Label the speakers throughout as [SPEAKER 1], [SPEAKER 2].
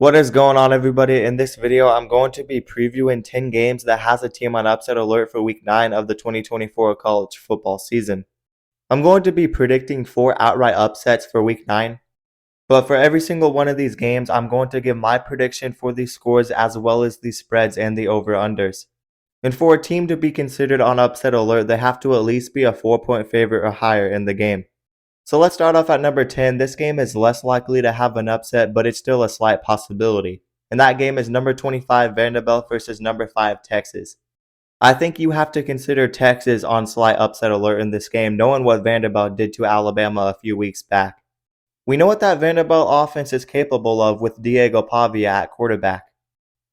[SPEAKER 1] What is going on, everybody? In this video, I'm going to be previewing 10 games that has a team on upset alert for week 9 of the 2024 college football season. I'm going to be predicting 4 outright upsets for week 9, but for every single one of these games, I'm going to give my prediction for the scores as well as the spreads and the over-unders. And for a team to be considered on upset alert, they have to at least be a 4-point favorite or higher in the game. So let's start off at number 10. This game is less likely to have an upset, but it's still a slight possibility. And that game is number 25 Vanderbilt versus number 5 Texas. I think you have to consider Texas on slight upset alert in this game, knowing what Vanderbilt did to Alabama a few weeks back. We know what that Vanderbilt offense is capable of with Diego Pavia at quarterback.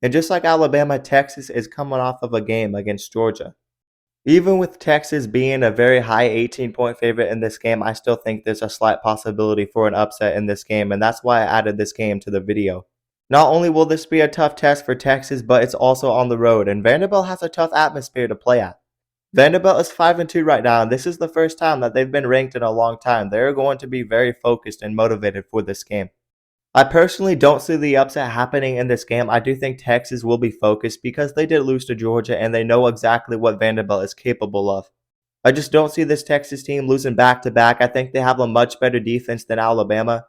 [SPEAKER 1] And just like Alabama, Texas is coming off of a game against Georgia. Even with Texas being a very high 18-point favorite in this game, I still think there's a slight possibility for an upset in this game, and that's why I added this game to the video. Not only will this be a tough test for Texas, but it's also on the road, and Vanderbilt has a tough atmosphere to play at. Vanderbilt is 5-2 right now, and this is the first time that they've been ranked in a long time. They're going to be very focused and motivated for this game. I personally don't see the upset happening in this game. I do think Texas will be focused because they did lose to Georgia and they know exactly what Vanderbilt is capable of. I just don't see this Texas team losing back-to-back. I think they have a much better defense than Alabama.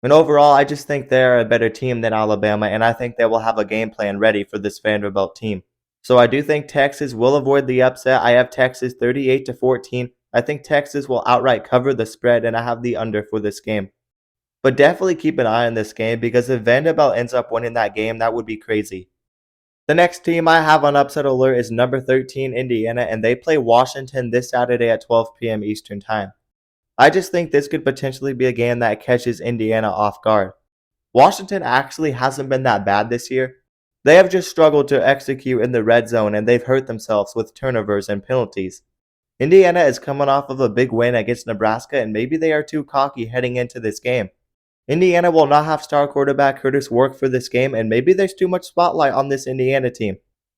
[SPEAKER 1] And overall, I just think they're a better team than Alabama, and I think they will have a game plan ready for this Vanderbilt team. So I do think Texas will avoid the upset. I have Texas 38-14. I think Texas will outright cover the spread, and I have the under for this game. But definitely keep an eye on this game because if Vanderbilt ends up winning that game, that would be crazy. The next team I have on upset alert is number 13 Indiana, and they play Washington this Saturday at 12 p.m. Eastern Time. I just think this could potentially be a game that catches Indiana off guard. Washington actually hasn't been that bad this year. They have just struggled to execute in the red zone, and they've hurt themselves with turnovers and penalties. Indiana is coming off of a big win against Nebraska, and maybe they are too cocky heading into this game. Indiana will not have star quarterback Curtis Work for this game, and maybe there's too much spotlight on this Indiana team.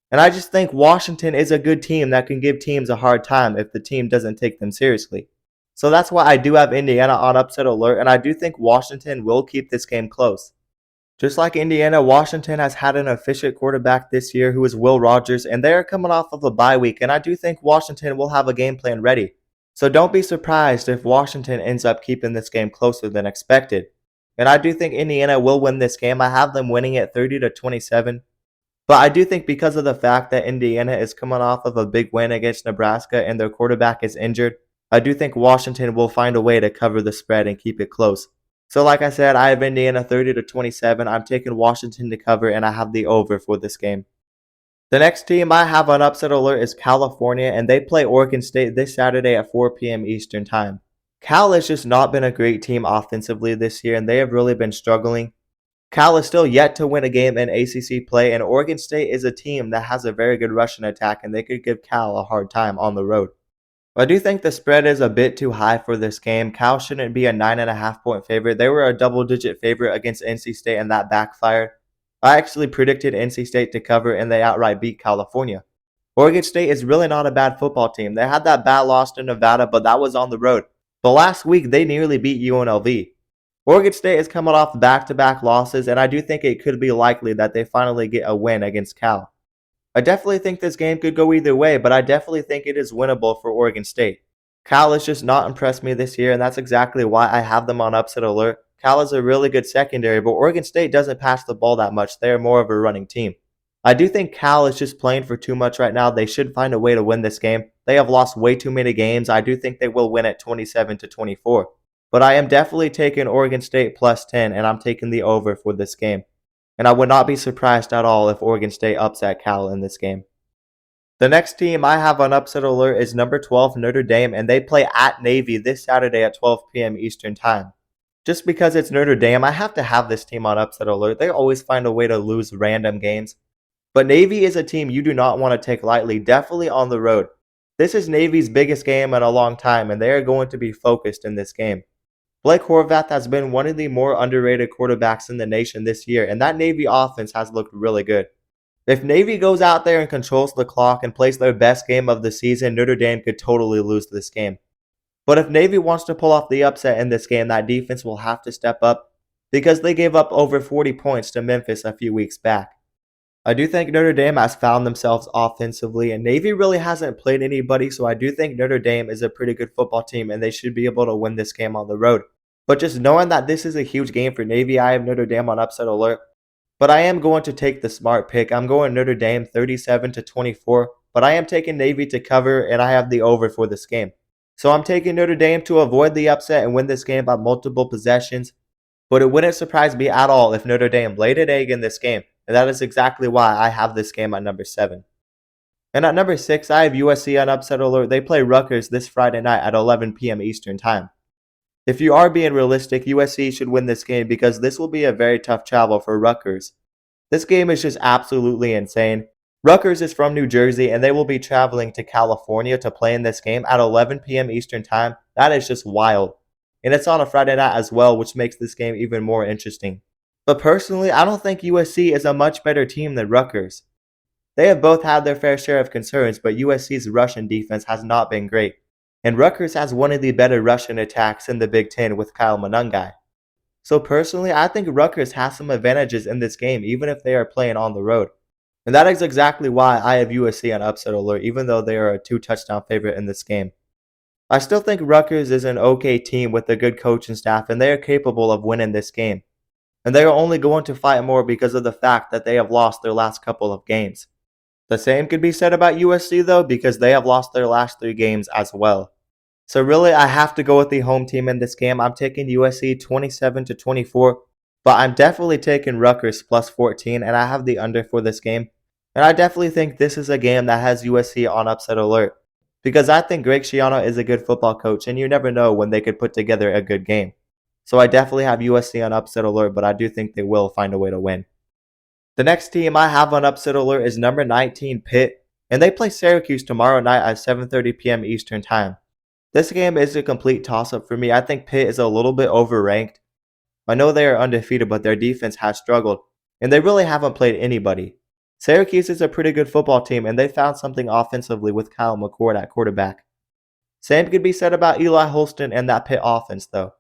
[SPEAKER 1] And I just think Washington is a good team that can give teams a hard time if the team doesn't take them seriously. So that's why I do have Indiana on upset alert, and I do think Washington will keep this game close. Just like Indiana, Washington has had an efficient quarterback this year who is Will Rogers, and they are coming off of a bye week, and I do think Washington will have a game plan ready. So don't be surprised if Washington ends up keeping this game closer than expected. And I do think Indiana will win this game. I have them winning it 30-27. But I do think because of the fact that Indiana is coming off of a big win against Nebraska and their quarterback is injured, I do think Washington will find a way to cover the spread and keep it close. So like I said, I have Indiana 30-27. I'm taking Washington to cover, and I have the over for this game. The next team I have on upset alert is California, and they play Oregon State this Saturday at 4 p.m. Eastern Time. Cal has just not been a great team offensively this year, and they have really been struggling. Cal is still yet to win a game in ACC play, and Oregon State is a team that has a very good rushing attack, and they could give Cal a hard time on the road. I do think the spread is a bit too high for this game. Cal shouldn't be a 9.5-point favorite. They were a double-digit favorite against NC State, and that backfired. I actually predicted NC State to cover, and they outright beat California. Oregon State is really not a bad football team. They had that bad loss to Nevada, but that was on the road. But last week, they nearly beat UNLV. Oregon State is coming off back-to-back losses, and I do think it could be likely that they finally get a win against Cal. I definitely think this game could go either way, but I definitely think it is winnable for Oregon State. Cal has just not impressed me this year, and that's exactly why I have them on upset alert. Cal is a really good secondary, but Oregon State doesn't pass the ball that much. They are more of a running team. I do think Cal is just playing for too much right now. They should find a way to win this game. They have lost way too many games. I do think they will win it 27-24. But I am definitely taking Oregon State plus 10, and I'm taking the over for this game. And I would not be surprised at all if Oregon State upset Cal in this game. The next team I have on upset alert is number 12 Notre Dame, and they play at Navy this Saturday at 12 p.m. Eastern Time. Just because it's Notre Dame, I have to have this team on upset alert. They always find a way to lose random games. But Navy is a team you do not want to take lightly, definitely on the road. This is Navy's biggest game in a long time, and they are going to be focused in this game. Blake Horvath has been one of the more underrated quarterbacks in the nation this year, and that Navy offense has looked really good. If Navy goes out there and controls the clock and plays their best game of the season, Notre Dame could totally lose this game. But if Navy wants to pull off the upset in this game, that defense will have to step up. because they gave up over 40 points to Memphis a few weeks back. I do think Notre Dame has found themselves offensively, and Navy really hasn't played anybody, so I do think Notre Dame is a pretty good football team, and they should be able to win this game on the road. But just knowing that this is a huge game for Navy, I have Notre Dame on upset alert. But I am going to take the smart pick. I'm going Notre Dame 37-24, but I am taking Navy to cover, and I have the over for this game. So I'm taking Notre Dame to avoid the upset and win this game by multiple possessions. But it wouldn't surprise me at all if Notre Dame laid an egg in this game, and that is exactly why I have this game at number 7. And at number 6, I have USC on upset alert. They play Rutgers this Friday night at 11 p.m. Eastern Time. If you are being realistic, USC should win this game because this will be a very tough travel for Rutgers. This game is just absolutely insane. Rutgers is from New Jersey, and they will be traveling to California to play in this game at 11 p.m. Eastern Time. That is just wild. And it's on a Friday night as well, which makes this game even more interesting. But personally, I don't think USC is a much better team than Rutgers. They have both had their fair share of concerns, but USC's Russian defense has not been great. And Rutgers has one of the better Russian attacks in the Big Ten with Kyle Monangai. So personally, I think Rutgers has some advantages in this game, even if they are playing on the road. And that is exactly why I have USC on upset alert, even though they are a 2-touchdown favorite in this game. I still think Rutgers is an okay team with a good coaching staff, and they are capable of winning this game. And they are only going to fight more because of the fact that they have lost their last couple of games. The same could be said about USC though, because they have lost their last 3 games as well. So really, I have to go with the home team in this game. I'm taking USC 27-24, but I'm definitely taking Rutgers plus 14, and I have the under for this game. And I definitely think this is a game that has USC on upset alert, because I think Greg Schiano is a good football coach, and you never know when they could put together a good game. So I definitely have USC on upset alert, but I do think they will find a way to win. The next team I have on upset alert is number 19 Pitt, and they play Syracuse tomorrow night at 7:30 p.m. Eastern Time. This game is a complete toss-up for me. I think Pitt is a little bit overranked. I know they are undefeated, but their defense has struggled, and they really haven't played anybody. Syracuse is a pretty good football team, and they found something offensively with Kyle McCord at quarterback. Same could be said about Eli Holston and that Pitt offense, though.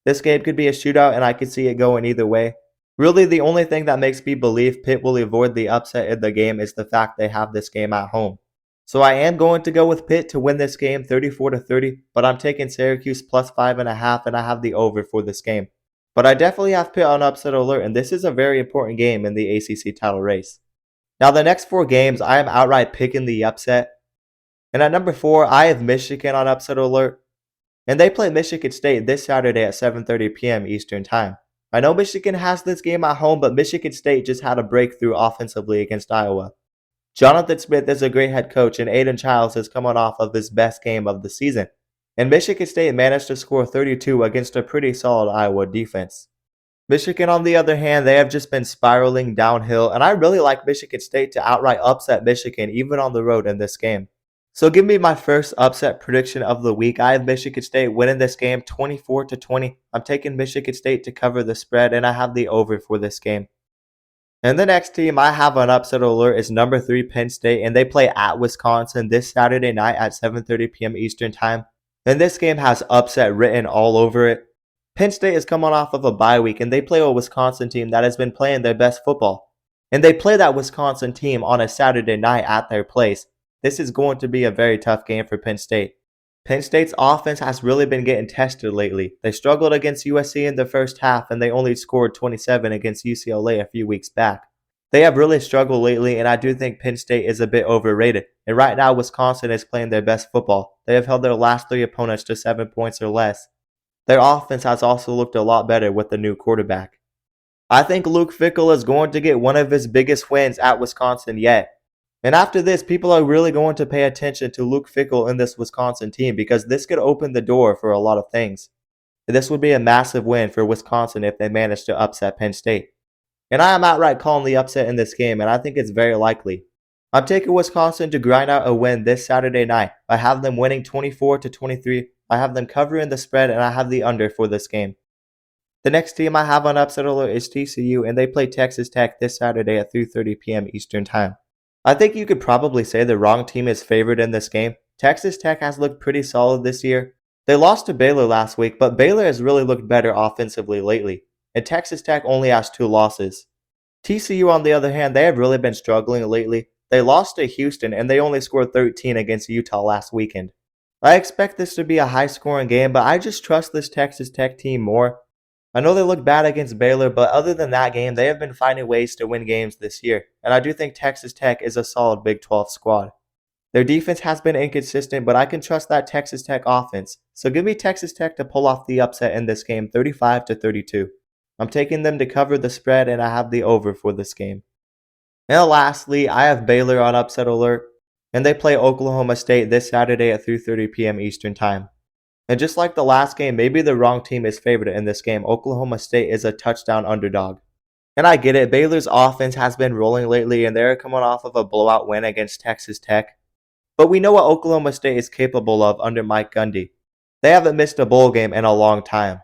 [SPEAKER 1] This game could be a shootout, and I could see it going either way. Really, the only thing that makes me believe Pitt will avoid the upset in the game is the fact they have this game at home. So I am going to go with Pitt to win this game 34-30, but I'm taking Syracuse plus 5.5, and I have the over for this game. But I definitely have Pitt on upset alert, and this is a very important game in the ACC title race. Now the next 4 games, I am outright picking the upset. And at number 4, I have Michigan on upset alert. And they play Michigan State this Saturday at 7:30 p.m. Eastern Time. I know Michigan has this game at home, but Michigan State just had a breakthrough offensively against Iowa. Jonathan Smith is a great head coach, and Aiden Childs is coming off of his best game of the season. And Michigan State managed to score 32 against a pretty solid Iowa defense. Michigan, on the other hand, they have just been spiraling downhill, and I really like Michigan State to outright upset Michigan even on the road in this game. So give me my first upset prediction of the week. I have Michigan State winning this game 24-20. I'm taking Michigan State to cover the spread, and I have the over for this game. And the next team I have on upset alert is number 3 Penn State, and they play at Wisconsin this Saturday night at 7:30 p.m. Eastern Time. And this game has upset written all over it. Penn State is coming off of a bye week, and they play a Wisconsin team that has been playing their best football. And they play that Wisconsin team on a Saturday night at their place. This is going to be a very tough game for Penn State. Penn State's offense has really been getting tested lately. They struggled against USC in the first half, and they only scored 27 against UCLA a few weeks back. They have really struggled lately, and I do think Penn State is a bit overrated. And right now, Wisconsin is playing their best football. They have held their last 3 opponents to 7 points or less. Their offense has also looked a lot better with the new quarterback. I think Luke Fickell is going to get one of his biggest wins at Wisconsin yet. And after this, people are really going to pay attention to Luke Fickell in this Wisconsin team, because this could open the door for a lot of things. This would be a massive win for Wisconsin if they manage to upset Penn State. And I am outright calling the upset in this game, and I think it's very likely. I'm taking Wisconsin to grind out a win this Saturday night. I have them winning 24-23. I have them covering the spread, and I have the under for this game. The next team I have on upset alert is TCU, and they play Texas Tech this Saturday at 3:30 p.m. Eastern Time. I think you could probably say the wrong team is favored in this game. Texas Tech has looked pretty solid this year. They lost to Baylor last week, but Baylor has really looked better offensively lately. and Texas Tech only has 2 losses. TCU, on the other hand, they have really been struggling lately. They lost to Houston and they only scored 13 against Utah last weekend. I expect this to be a high scoring game, but I just trust this Texas Tech team more. I know they look bad against Baylor, but other than that game, they have been finding ways to win games this year, and I do think Texas Tech is a solid Big 12 squad. Their defense has been inconsistent, but I can trust that Texas Tech offense. So give me Texas Tech to pull off the upset in this game, 35-32. I'm taking them to cover the spread, and I have the over for this game. And lastly, I have Baylor on upset alert, and they play Oklahoma State this Saturday at 3:30 p.m. Eastern Time. And just like the last game, maybe the wrong team is favored in this game. Oklahoma State is a touchdown underdog. And I get it, Baylor's offense has been rolling lately, and they're coming off of a blowout win against Texas Tech. But we know what Oklahoma State is capable of under Mike Gundy. They haven't missed a bowl game in a long time.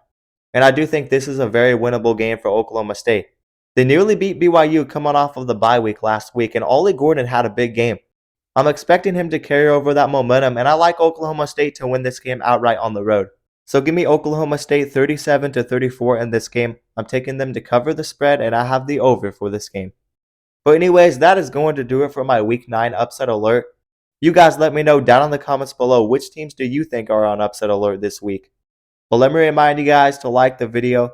[SPEAKER 1] And I do think this is a very winnable game for Oklahoma State. They nearly beat BYU coming off of the bye week last week, and Ollie Gordon had a big game. I'm expecting him to carry over that momentum, and I like Oklahoma State to win this game outright on the road. So give me Oklahoma State 37-34 in this game. I'm taking them to cover the spread, and I have the over for this game. But anyways, that is going to do it for my Week 9 upset alert. You guys let me know down in the comments below which teams do you think are on upset alert this week. But let me remind you guys to like the video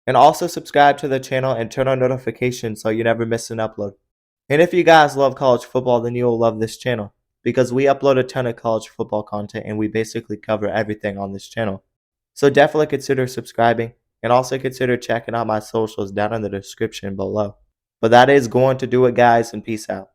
[SPEAKER 1] and also subscribe to the channel and turn on notifications so you never miss an upload. And if you guys love college football, then you'll love this channel because we upload a ton of college football content and we basically cover everything on this channel. So definitely consider subscribing and also consider checking out my socials down in the description below. But that is going to do it, guys, and peace out.